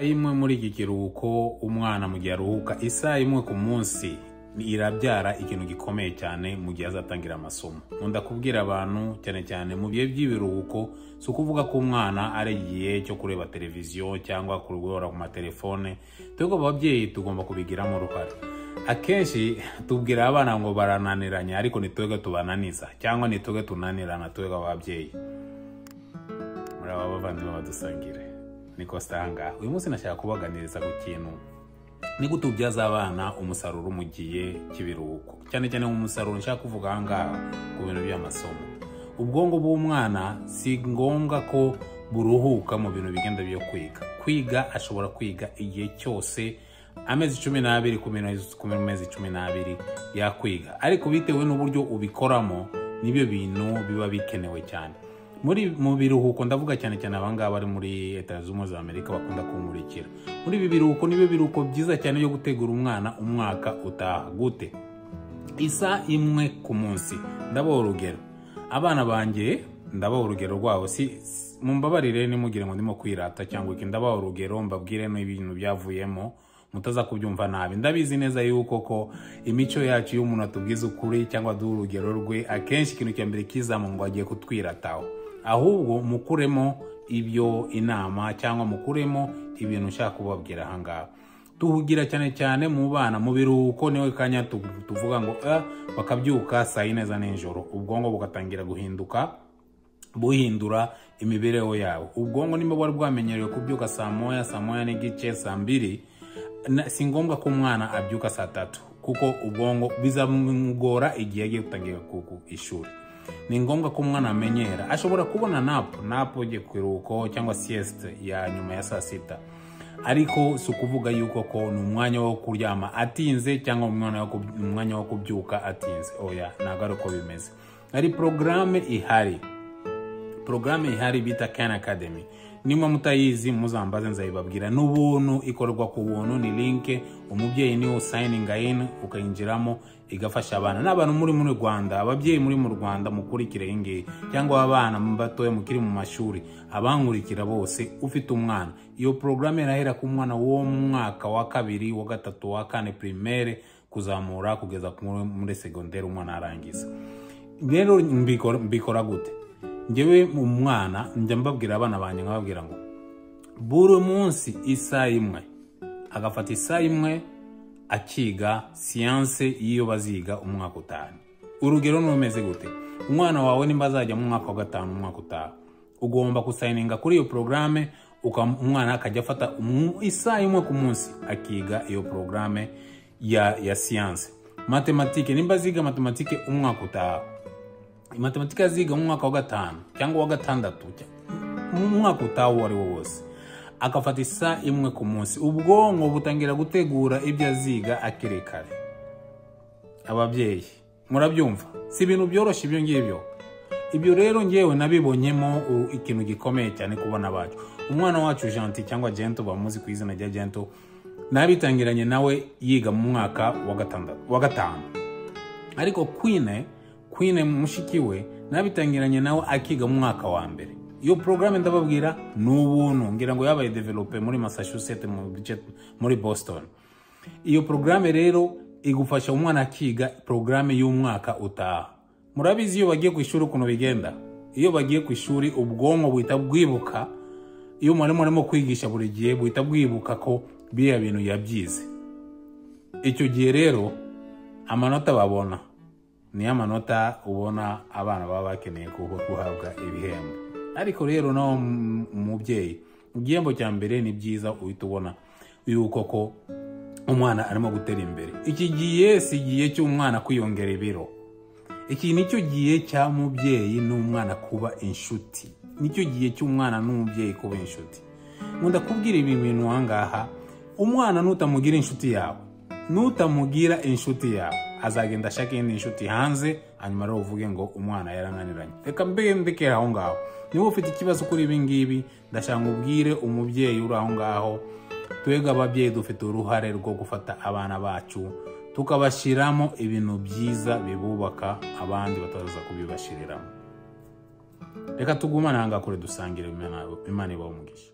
imwe muri iki kiruhuko umwana mu gihe aruhuka isaha imwe ku munsi irabyara ikintu gikomeye cyane mu gihe azatangira amasomo. Nkunda kubwira abantu cyane cyane mu bihe by'ibiruhuko si ukuvuga ko umwana ari igihe cyo kureba televiziyo cyangwa kurwara ku matelefone. Twebwe ababyeyi tugomba kubigiramo uruhare. Akenshi tubwira abana ngo barananiranye ariko ni twebwe tubananiza cyangwa ni twebwe tunanirana twebwe ababyeyi. Muraba bavandimwe badusangire niko stanga. Uyu munsi nashaka kubaganiriza ku kintu ni gutubyaza abana umusaruro mu gihe cy'ibiruhuko, cyane cyane umusaruro nshaka kuvuga ahangaha ku bintu by'amasomo. Ubwongo bw'umwana si ngombwa ko buruhuka mu bintu bigenda byo kwiga ashobora kwiga igihe cyose, amezi 12 ku mezi 12 yakwiga, ariko bitewe n'uburyo ubikoramo nibyo bintu biba bikenewe cyane. Mu biruhuko ndavuga cyane cyane abangaba bari muri Leta Zunze Ubumwe za Amerika bakunda kumurikira. Muri ibi biruhuko nibyo biruhuko byiza cyane yo gutegura umwana umwaka utaha. Gute? Isa imwe ku munsi. Ndabaho urugero. Abana banjye ndabaho urugero rwabo, mumbabarire nimugire ngo ndimo kwirata cyangwa iki. Ndabaho urugero mbabwire n'ibintu byavuyemo mutaza kubyumva nabi. Ndabizi neza yuko ko imico yacu y'umuntu atubwiza ukuri cyangwa duha urugero rwe, akenshi ikintu cya mbere kizamu ngo agiye kutwirataho. Ahubwo mukuremo ibyo inama cyangwa mukuremo ibintu ushaka kubabwira ahangaha. Tuhugira cyane cyane mu bana mu biruhuko niwe kanya tuvuga ngo bakabyuka saa 4 za nijoro, ubwongo bugatangira buhindura imibereho yabo. Ubwongo nimba bwari bwamenyerewe kubyuka saa 1, saa 1 n'igice, saa 2, si ngombwa ko umwana abyuka saa 3 kuko ubwongo bizamugora igihe agiye gutangira ku ishuri. Ni ngombwa ko umwana amenyera, ashobora kubona nap ugiye kwiruhuko cyangwa sieste ya nyuma ya saa 6, ariko si ukuvuga yuko ko ni umwanya wo kuryama atinze cyangwa umwanya wo kubyuka atinze. Oya, ntabwo ari uko bimeze. Hari porogaramu ihari bita Khan Academy. Nimba mutayizi muzambaze nzayibabwira. N'ubuntu, ikorwa ku buntu, ni link umubyeyi niwo signinga in ukayinjiramo igafasha abana. N'abantu muri Rwanda, ababyeyi muri mu Rwanda mukurikire ingi cyangwa abana mbatoye mukiri mu mashuri, abankurikira bose ufite umwana. Iyo programme irahera ku mwana wo mwaka wa 2, wa 3, wa 4 primaire kuzamura kugeza muri secondaire umwana arangiza. Rero mbikora gute? Ngewe mu mwana njya mbabwira abana banjye nkababwira ngo buri munsi isaha imwe agafata isaha imwe akiga science iyo baziga umwaka utaha. Urugero numeze gute? Umwana wawe nimba azajya mu mwaka wa 5 umwaka utaha, ugomba kusayininga kuri iyo programme, umwana akajya afata isaha imwe ku munsi akiga iyo programme ya science. Matematike nimba ziga matematike umwaka utaha, matematika ziga mu mwaka wa 5 cyangwa wa 6 mu mwaka utaha wari wose, akafata isaha imwe ku munsi, ubwongo butangira gutegura ibyo aziga akiri kare. Ababyeyi murabyumva, si ibintu byoroshye ibyo ngibyo. Ibyo rero ngewe nabibonyemo ikintu gikomeye cyane kubona bacu. Umwana wacu Gentil cyangwa Gento bamuzi ku izina rya Gento, nabitangiranye nawe yiga mu mwaka wa 5, ariko Queen mushiki we nabitangiranye nawe akiga mu mwaka wa 1. Iyo programme ndababwira n'ubuntu, ngira ngo yabaye developer muri Massachusetts muri Boston. Iyo programme rero igufasha umwana akiga programme y'umwaka utaha. Murabizi iyo bagiye ku ishuri ukuntu bigenda. Iyo bagiye ku ishuri ubwonko buhita bwibuka, iyo arimo kwigisha buri gihe buhita bwibuka ko biya bintu yabyize. Icyo gihe rero amanota babona ni amanota ubona abana baba bakeneye guhabwa ibihembo. Ariko rero naho umubyeyi, igihembo cya mbere ni byiza uhita ubona yuko ko umwana arimo gutera imbere. Iki gihe si igihe cy'umwana kwiyongera ibiro. Iki nicyo gihe cya mubyeyi n'umwana kuba inshuti. Nicyo gihe cy'umwana n'umubyeyi kuba inshuti. Nkunda kubwira ibi bintu ahangaha, umwana nutamugira inshuti yawe azagenda ashaka indi inshuti hanze, hanyuma rero uvuge ngo umwana yarananiranye. Reka mbekera aho ngaho. Niba ufite ikibazo kuri ibi ngibi, ndashaka ubwire umubyeyi uri aho ngaho, twebwe ababyeyi dufite uruhare rwo gufata abana bacu tukabashiramo ibintu byiza bibubaka, abandi bataza kubibashiriramo. Reka tugumane hanga kure dusangire Imana ibaho umugisha.